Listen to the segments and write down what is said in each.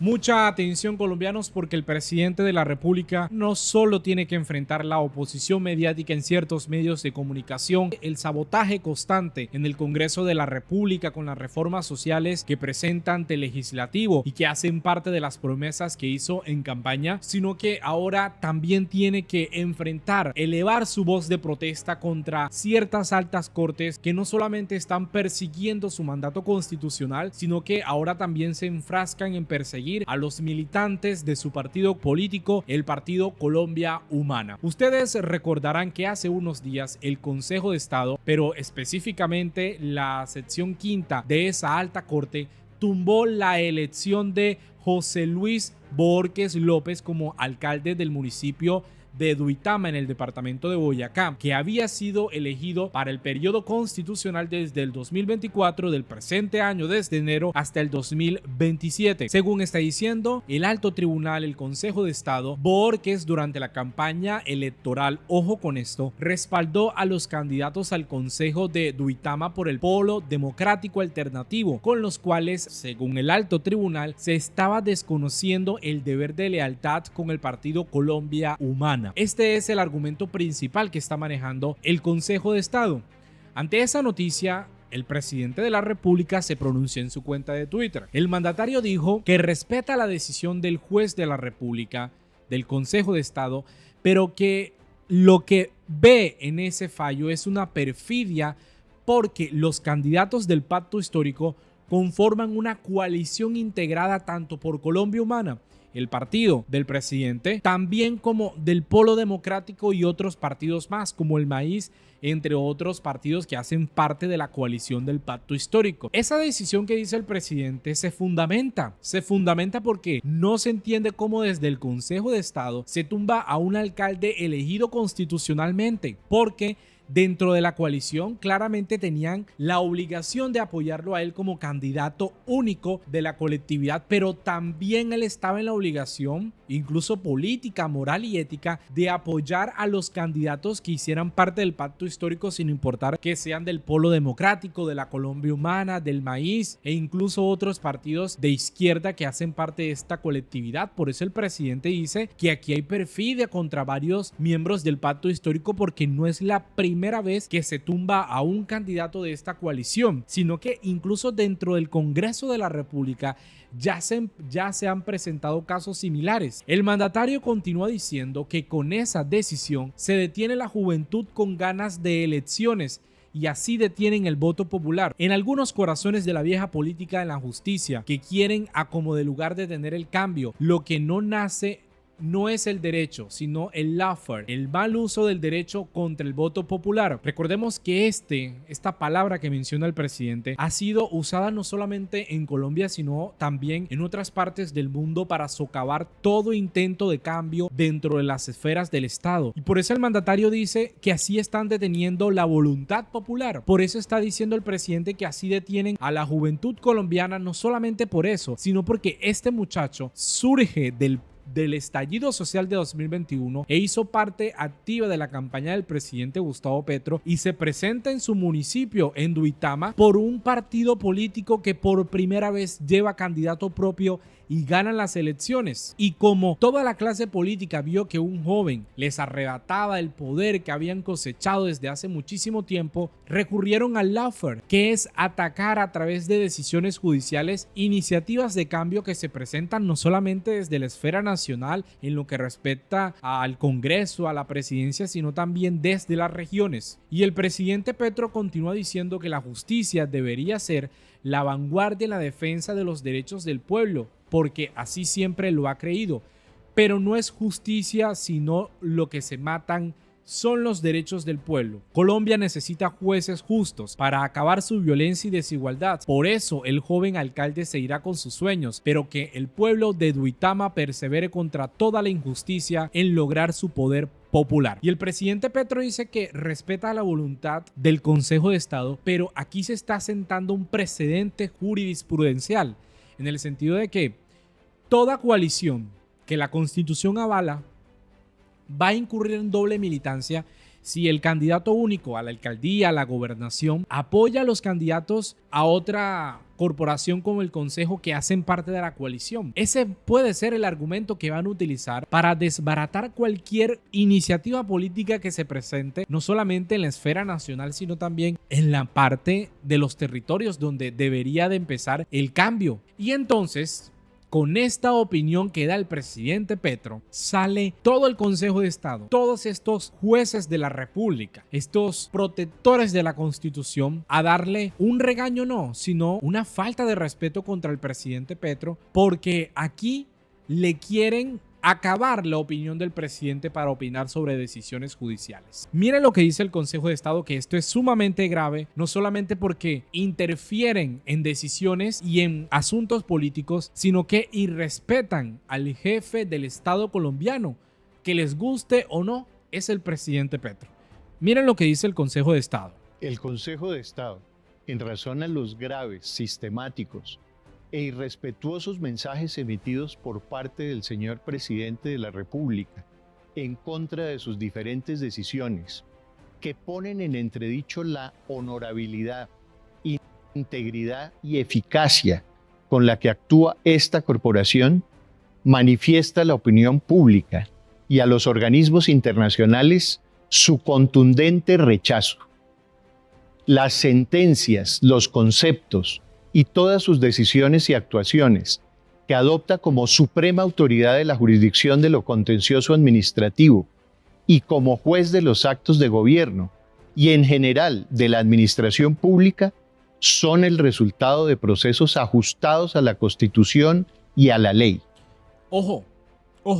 Mucha atención, colombianos, porque el presidente de la República no solo tiene que enfrentar la oposición mediática en ciertos medios de comunicación, el sabotaje constante en el Congreso de la República con las reformas sociales que presenta ante el legislativo y que hacen parte de las promesas que hizo en campaña, sino que ahora también tiene que enfrentar, elevar su voz de protesta contra ciertas altas cortes que no solamente están persiguiendo su mandato constitucional, sino que ahora también se enfrascan en perseguir a los militantes de su partido político, el Partido Colombia Humana. Ustedes recordarán que hace unos días el Consejo de Estado, pero específicamente la sección quinta de esa alta corte, tumbó la elección de José Luis Borges López como alcalde del municipio de Duitama en el departamento de Boyacá, que había sido elegido para el periodo constitucional desde el 2024 del presente año, desde enero hasta el 2027. Según está diciendo el alto tribunal, el Consejo de Estado, Borges durante la campaña electoral, ojo con esto, respaldó a los candidatos al Consejo de Duitama por el Polo Democrático Alternativo, con los cuales, según el alto tribunal, se estaba desconociendo el deber de lealtad con el Partido Colombia Humana. Este es el argumento principal que está manejando el Consejo de Estado. Ante esa noticia, el presidente de la República se pronunció en su cuenta de Twitter. El mandatario dijo que respeta la decisión del juez de la República, del Consejo de Estado, pero que lo que ve en ese fallo es una perfidia porque los candidatos del pacto histórico conforman una coalición integrada tanto por Colombia Humana, el partido del presidente, también como del Polo Democrático y otros partidos más, como el Maíz, entre otros partidos que hacen parte de la coalición del pacto histórico. Esa decisión que dice el presidente se fundamenta porque no se entiende cómo desde el Consejo de Estado se tumba a un alcalde elegido constitucionalmente, porque dentro de la coalición claramente tenían la obligación de apoyarlo a él como candidato único de la colectividad, pero también él estaba en la obligación, incluso política, moral y ética, de apoyar a los candidatos que hicieran parte del pacto histórico, sin importar que sean del Polo Democrático, de la Colombia Humana, del Maíz e incluso otros partidos de izquierda que hacen parte de esta colectividad. Por eso el presidente dice que aquí hay perfidia contra varios miembros del pacto histórico, porque no es la primera vez que se tumba a un candidato de esta coalición, sino que incluso dentro del Congreso de la República ya se han presentado casos similares. El mandatario continúa diciendo que con esa decisión se detiene la juventud con ganas de elecciones y así detienen el voto popular. En algunos corazones de la vieja política de la justicia que quieren a como de lugar de tener el cambio, lo que no nace no es el derecho, sino el lawfare, el mal uso del derecho contra el voto popular. Recordemos que esta palabra que menciona el presidente ha sido usada no solamente en Colombia, sino también en otras partes del mundo para socavar todo intento de cambio dentro de las esferas del Estado. Y por eso el mandatario dice que así están deteniendo la voluntad popular. Por eso está diciendo el presidente que así detienen a la juventud colombiana, no solamente por eso, sino porque este muchacho surge del estallido social de 2021 e hizo parte activa de la campaña del presidente Gustavo Petro y se presenta en su municipio, en Duitama, por un partido político que por primera vez lleva candidato propio y ganan las elecciones. Y como toda la clase política vio que un joven les arrebataba el poder que habían cosechado desde hace muchísimo tiempo, recurrieron al lawfare, que es atacar a través de decisiones judiciales iniciativas de cambio que se presentan no solamente desde la esfera nacional en lo que respecta al Congreso, a la presidencia, sino también desde las regiones. Y el presidente Petro continúa diciendo que la justicia debería ser la vanguardia en la defensa de los derechos del pueblo, porque así siempre lo ha creído. Pero no es justicia, sino lo que se matan son los derechos del pueblo. Colombia necesita jueces justos para acabar su violencia y desigualdad. Por eso el joven alcalde se irá con sus sueños, pero que el pueblo de Duitama persevere contra toda la injusticia en lograr su poder popular. Y el presidente Petro dice que respeta la voluntad del Consejo de Estado, pero aquí se está sentando un precedente jurisprudencial, en el sentido de que toda coalición que la Constitución avala va a incurrir en doble militancia si el candidato único a la alcaldía, a la gobernación, apoya a los candidatos a otra corporación como el Consejo que hacen parte de la coalición. Ese puede ser el argumento que van a utilizar para desbaratar cualquier iniciativa política que se presente, no solamente en la esfera nacional, sino también en la parte de los territorios donde debería de empezar el cambio. Y entonces, con esta opinión que da el presidente Petro, sale todo el Consejo de Estado, todos estos jueces de la República, estos protectores de la Constitución, a darle un regaño, no, sino una falta de respeto contra el presidente Petro, porque aquí le quieren acabar la opinión del presidente para opinar sobre decisiones judiciales. Miren lo que dice el Consejo de Estado, que esto es sumamente grave, no solamente porque interfieren en decisiones y en asuntos políticos, sino que irrespetan al jefe del Estado colombiano, que les guste o no, es el presidente Petro. Miren lo que dice el Consejo de Estado. El Consejo de Estado, en razón a los graves, sistemáticos e irrespetuosos mensajes emitidos por parte del señor presidente de la República en contra de sus diferentes decisiones, que ponen en entredicho la honorabilidad, integridad y eficacia con la que actúa esta corporación, manifiesta a la opinión pública y a los organismos internacionales su contundente rechazo. Las sentencias, los conceptos y todas sus decisiones y actuaciones que adopta como suprema autoridad de la jurisdicción de lo contencioso administrativo y como juez de los actos de gobierno y en general de la administración pública son el resultado de procesos ajustados a la Constitución y a la ley. Ojo,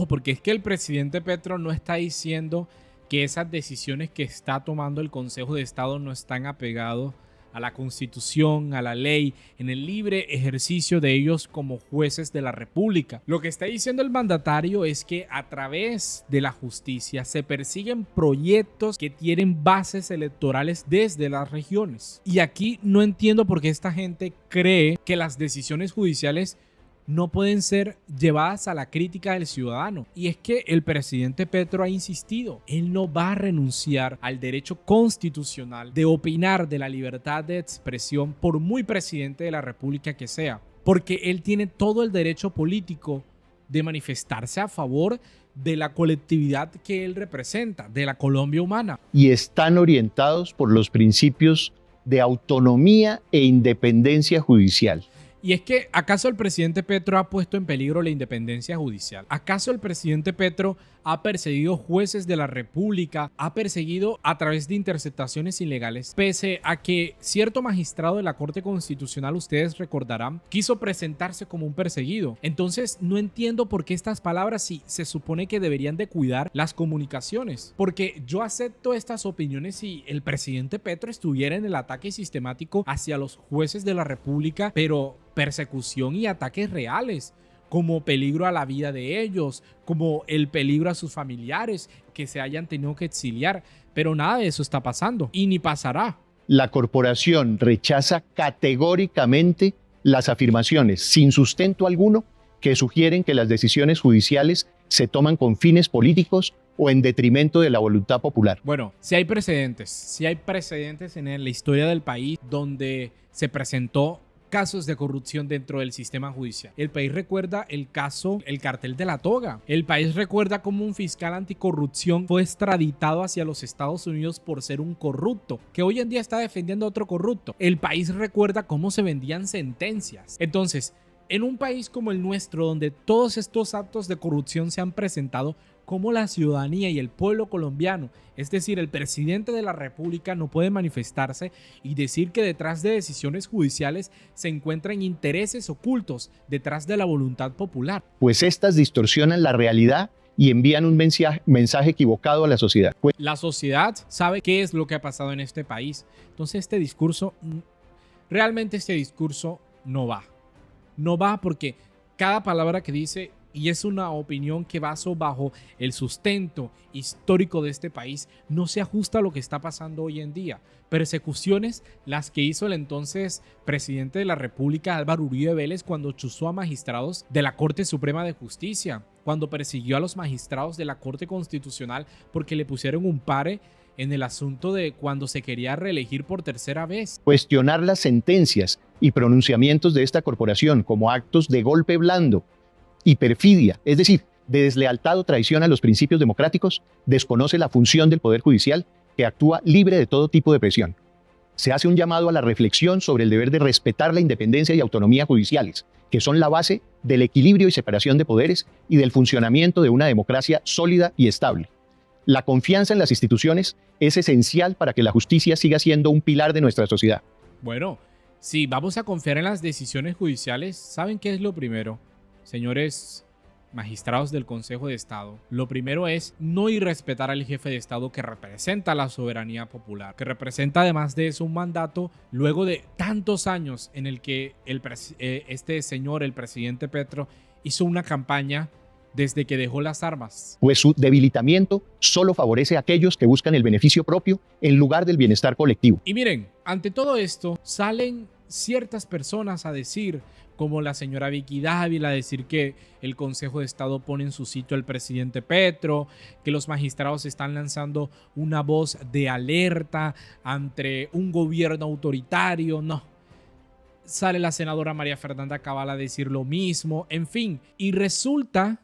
porque es que el presidente Petro no está diciendo que esas decisiones que está tomando el Consejo de Estado no están apegados a la Constitución, a la ley, en el libre ejercicio de ellos como jueces de la República. Lo que está diciendo el mandatario es que a través de la justicia se persiguen proyectos que tienen bases electorales desde las regiones. Y aquí no entiendo por qué esta gente cree que las decisiones judiciales no pueden ser llevadas a la crítica del ciudadano. Y es que el presidente Petro ha insistido, él no va a renunciar al derecho constitucional de opinar, de la libertad de expresión, por muy presidente de la República que sea, porque él tiene todo el derecho político de manifestarse a favor de la colectividad que él representa, de la Colombia humana. Y están orientados por los principios de autonomía e independencia judicial. Y es que, ¿acaso el presidente Petro ha puesto en peligro la independencia judicial? ¿Acaso el presidente Petro ha perseguido jueces de la República, ha perseguido a través de interceptaciones ilegales? Pese a que cierto magistrado de la Corte Constitucional, ustedes recordarán, quiso presentarse como un perseguido. Entonces, no entiendo por qué estas palabras si se supone que deberían de cuidar las comunicaciones. Porque yo acepto estas opiniones si el presidente Petro estuviera en el ataque sistemático hacia los jueces de la República, pero persecución y ataques reales, como peligro a la vida de ellos, como el peligro a sus familiares que se hayan tenido que exiliar, pero nada de eso está pasando y ni pasará. La corporación rechaza categóricamente las afirmaciones sin sustento alguno que sugieren que las decisiones judiciales se toman con fines políticos o en detrimento de la voluntad popular. Bueno, si hay precedentes en la historia del país donde se presentó casos de corrupción dentro del sistema judicial. El país recuerda el caso, el cartel de la toga. El país recuerda cómo un fiscal anticorrupción fue extraditado hacia los Estados Unidos por ser un corrupto, que hoy en día está defendiendo a otro corrupto. El país recuerda cómo se vendían sentencias. Entonces, en un país como el nuestro, donde todos estos actos de corrupción se han presentado, cómo la ciudadanía y el pueblo colombiano, es decir, el presidente de la República, no puede manifestarse y decir que detrás de decisiones judiciales se encuentran intereses ocultos detrás de la voluntad popular. Pues estas distorsionan la realidad y envían un mensaje equivocado a la sociedad. La sociedad sabe qué es lo que ha pasado en este país. Entonces realmente este discurso no va. No va porque cada palabra que dice, y es una opinión que baso bajo el sustento histórico de este país, no se ajusta a lo que está pasando hoy en día. Persecuciones las que hizo el entonces presidente de la República, Álvaro Uribe Vélez, cuando chuzó a magistrados de la Corte Suprema de Justicia, cuando persiguió a los magistrados de la Corte Constitucional porque le pusieron un pare en el asunto de cuando se quería reelegir por tercera vez. Cuestionar las sentencias y pronunciamientos de esta corporación como actos de golpe blando y perfidia, es decir, de deslealtad o traición a los principios democráticos, desconoce la función del Poder Judicial, que actúa libre de todo tipo de presión. Se hace un llamado a la reflexión sobre el deber de respetar la independencia y autonomía judiciales, que son la base del equilibrio y separación de poderes y del funcionamiento de una democracia sólida y estable. La confianza en las instituciones es esencial para que la justicia siga siendo un pilar de nuestra sociedad. Bueno, si vamos a confiar en las decisiones judiciales, ¿saben qué es lo primero? Señores magistrados del Consejo de Estado, lo primero es no irrespetar al jefe de Estado que representa la soberanía popular, que representa además de eso un mandato luego de tantos años en el que este señor, el presidente Petro, hizo una campaña desde que dejó las armas. Pues su debilitamiento solo favorece a aquellos que buscan el beneficio propio en lugar del bienestar colectivo. Y miren, ante todo esto salen ciertas personas a decir, como la señora Vicky Dávila, a decir que el Consejo de Estado pone en su sitio al presidente Petro, que los magistrados están lanzando una voz de alerta ante un gobierno autoritario. No. Sale la senadora María Fernanda Cabal a decir lo mismo. En fin, y resulta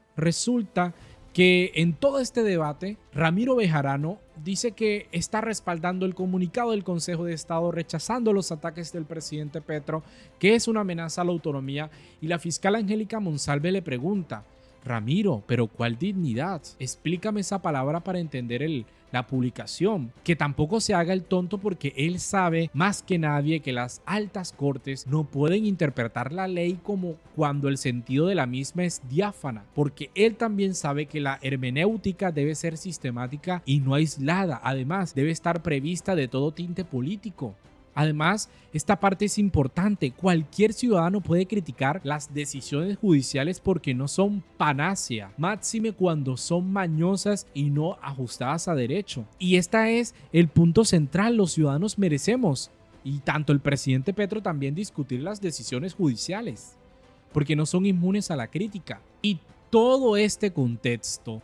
que en todo este debate, Ramiro Bejarano dice que está respaldando el comunicado del Consejo de Estado, rechazando los ataques del presidente Petro, que es una amenaza a la autonomía, y la fiscal Angélica Monsalve le pregunta, Ramiro, ¿pero cuál dignidad? Explícame esa palabra para entender la publicación. Que tampoco se haga el tonto, porque él sabe más que nadie que las altas cortes no pueden interpretar la ley como cuando el sentido de la misma es diáfana, porque él también sabe que la hermenéutica debe ser sistemática y no aislada. Además, debe estar prevista de todo tinte político. Además, esta parte es importante. Cualquier ciudadano puede criticar las decisiones judiciales porque no son panacea, máxime cuando son mañosas y no ajustadas a derecho. Y este es el punto central. Los ciudadanos merecemos, y tanto el presidente Petro también, discutir las decisiones judiciales, porque no son inmunes a la crítica. Y todo este contexto,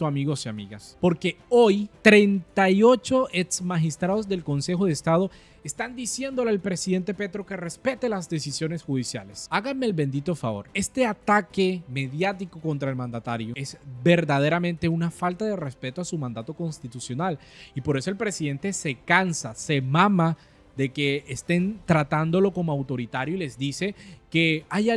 amigos y amigas, porque hoy 38 ex magistrados del Consejo de Estado están diciéndole al presidente Petro que respete las decisiones judiciales. Háganme el bendito favor. Este ataque mediático contra el mandatario es verdaderamente una falta de respeto a su mandato constitucional, y por eso el presidente se cansa, se mama de que estén tratándolo como autoritario, y les dice que hay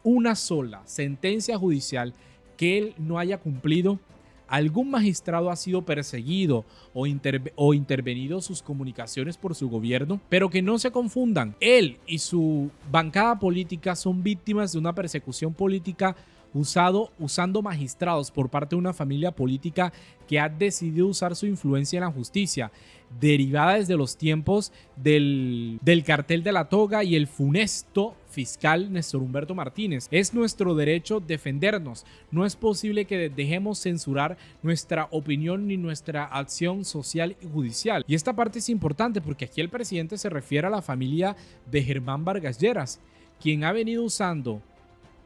una sola sentencia judicial que él no haya cumplido. Algún magistrado ha sido perseguido o intervenido sus comunicaciones por su gobierno, pero que no se confundan. Él y su bancada política son víctimas de una persecución política usando magistrados por parte de una familia política que ha decidido usar su influencia en la justicia, derivada desde los tiempos del cartel de la toga y el funesto fiscal Néstor Humberto Martínez. Es nuestro derecho defendernos. No es posible que dejemos censurar nuestra opinión ni nuestra acción social y judicial. Y esta parte es importante porque aquí el presidente se refiere a la familia de Germán Vargas Lleras, quien ha venido usando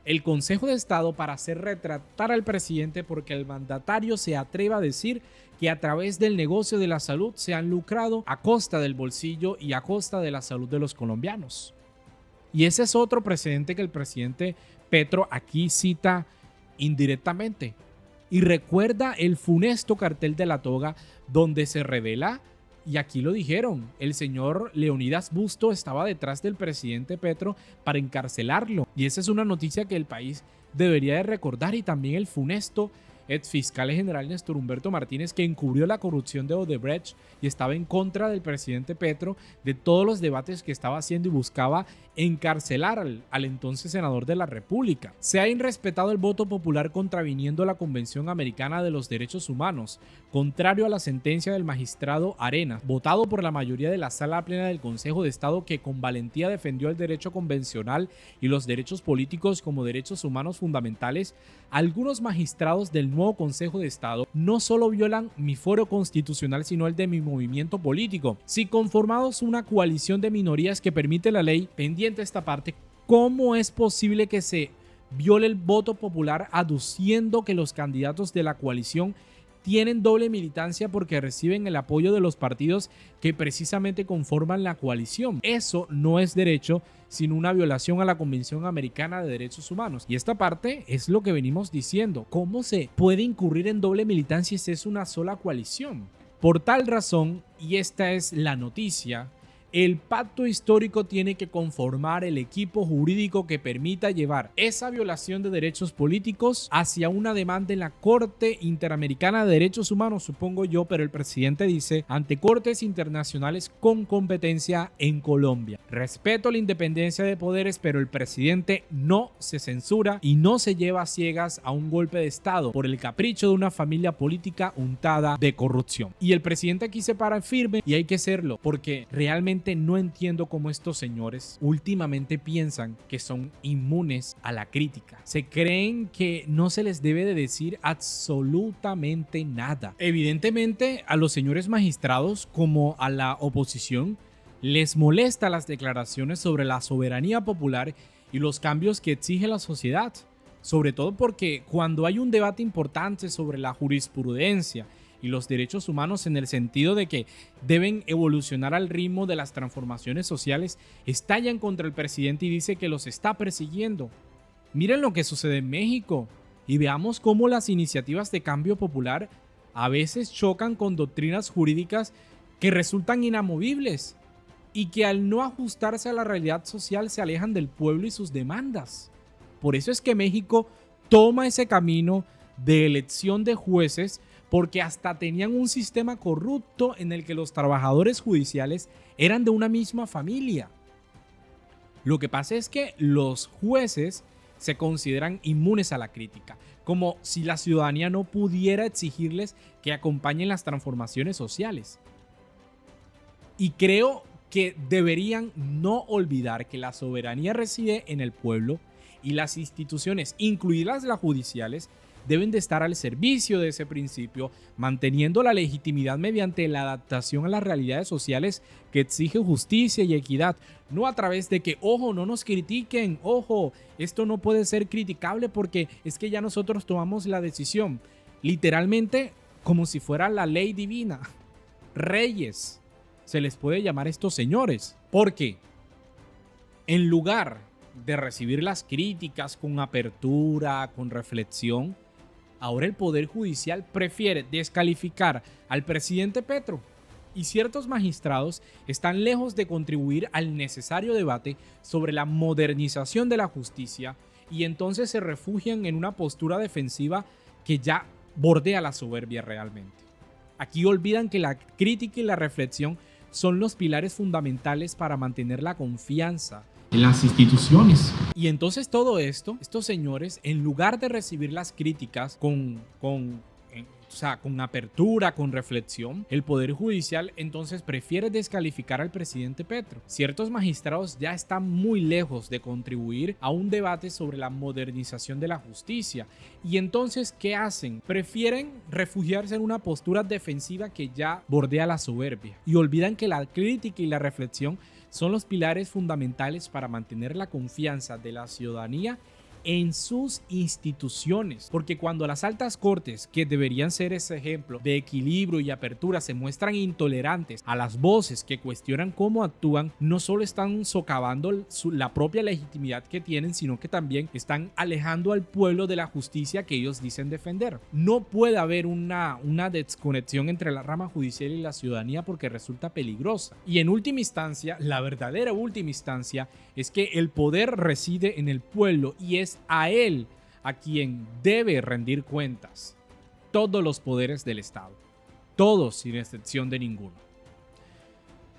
el Consejo de Estado para hacer retratar al presidente, porque el mandatario se atreva a decir que a través del negocio de la salud se han lucrado a costa del bolsillo y a costa de la salud de los colombianos. Y ese es otro precedente que el presidente Petro aquí cita indirectamente. Y recuerda el funesto cartel de la toga, donde se revela, y aquí lo dijeron, el señor Leonidas Busto estaba detrás del presidente Petro para encarcelarlo. Y esa es una noticia que el país debería de recordar. Y también el funesto ex fiscal general Néstor Humberto Martínez, que encubrió la corrupción de Odebrecht y estaba en contra del presidente Petro, de todos los debates que estaba haciendo, y buscaba encarcelar al entonces senador de la República. Se ha irrespetado el voto popular contraviniendo la Convención Americana de los Derechos Humanos, contrario a la sentencia del magistrado Arenas, votado por la mayoría de la Sala Plena del Consejo de Estado, que con valentía defendió el derecho convencional y los derechos políticos como derechos humanos fundamentales. Algunos magistrados del nuevo Consejo de Estado no solo violan mi fuero constitucional, sino el de mi movimiento político. Si conformados una coalición de minorías que permite la ley, pendiente esta parte, ¿cómo es posible que se viole el voto popular aduciendo que los candidatos de la coalición tienen doble militancia porque reciben el apoyo de los partidos que precisamente conforman la coalición. Eso no es derecho, sino una violación a la Convención Americana de Derechos Humanos. Y esta parte es lo que venimos diciendo. ¿Cómo se puede incurrir en doble militancia si es una sola coalición? Por tal razón, y esta es la noticia, el pacto histórico tiene que conformar el equipo jurídico que permita llevar esa violación de derechos políticos hacia una demanda en la Corte Interamericana de Derechos Humanos, supongo yo, pero el presidente dice ante cortes internacionales con competencia en Colombia. Respeto la independencia de poderes, pero el presidente no se censura y no se lleva a ciegas a un golpe de Estado por el capricho de una familia política untada de corrupción. Y el presidente aquí se para firme y hay que serlo, porque realmente no entiendo cómo estos señores últimamente piensan que son inmunes a la crítica. Se creen que no se les debe de decir absolutamente nada. Evidentemente a los señores magistrados como a la oposición les molesta las declaraciones sobre la soberanía popular y los cambios que exige la sociedad. Sobre todo porque cuando hay un debate importante sobre la jurisprudencia y los derechos humanos en el sentido de que deben evolucionar al ritmo de las transformaciones sociales, estallan contra el presidente y dice que los está persiguiendo. Miren lo que sucede en México y veamos cómo las iniciativas de cambio popular a veces chocan con doctrinas jurídicas que resultan inamovibles y que al no ajustarse a la realidad social se alejan del pueblo y sus demandas. Por eso es que México toma ese camino de elección de jueces, porque hasta tenían un sistema corrupto en el que los trabajadores judiciales eran de una misma familia. Lo que pasa es que los jueces se consideran inmunes a la crítica, como si la ciudadanía no pudiera exigirles que acompañen las transformaciones sociales. Y creo que deberían no olvidar que la soberanía reside en el pueblo y las instituciones, incluidas las judiciales, deben de estar al servicio de ese principio, manteniendo la legitimidad mediante la adaptación a las realidades sociales que exigen justicia y equidad, no a través de que, ojo, no nos critiquen, ojo, esto no puede ser criticable porque es que ya nosotros tomamos la decisión, literalmente como si fuera la ley divina. Reyes se les puede llamar a estos señores, porque en lugar de recibir las críticas con apertura, con reflexión, ahora el Poder Judicial prefiere descalificar al presidente Petro y ciertos magistrados están lejos de contribuir al necesario debate sobre la modernización de la justicia y entonces se refugian en una postura defensiva que ya bordea la soberbia realmente. Aquí olvidan que la crítica y la reflexión son los pilares fundamentales para mantener la confianza en las instituciones. Y entonces todo esto, estos señores, en lugar de recibir las críticas con apertura, con reflexión, el Poder Judicial entonces prefiere descalificar al presidente Petro. Ciertos magistrados ya están muy lejos de contribuir a un debate sobre la modernización de la justicia. Y entonces, ¿qué hacen? Prefieren refugiarse en una postura defensiva que ya bordea la soberbia. Y olvidan que la crítica y la reflexión son los pilares fundamentales para mantener la confianza de la ciudadanía en sus instituciones, porque cuando las altas cortes, que deberían ser ese ejemplo de equilibrio y apertura, se muestran intolerantes a las voces que cuestionan cómo actúan, no solo están socavando la propia legitimidad que tienen, sino que también están alejando al pueblo de la justicia que ellos dicen defender. No puede haber una desconexión entre la rama judicial y la ciudadanía porque resulta peligrosa. Y en última instancia, la verdadera última instancia es que el poder reside en el pueblo y es a él a quien debe rendir cuentas todos los poderes del Estado, todos sin excepción de ninguno.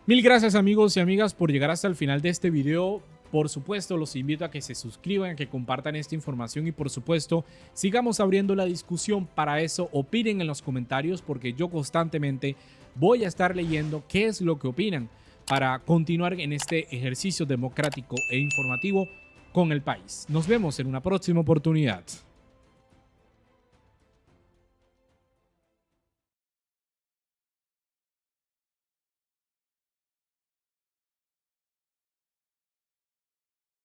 Mil gracias amigos y amigas por llegar hasta el final de este video. Por supuesto, los invito a que se suscriban, a que compartan esta información y por supuesto, sigamos abriendo la discusión. Para eso, opinen en los comentarios porque yo constantemente voy a estar leyendo qué es lo que opinan para continuar en este ejercicio democrático e informativo con el país. Nos vemos en una próxima oportunidad.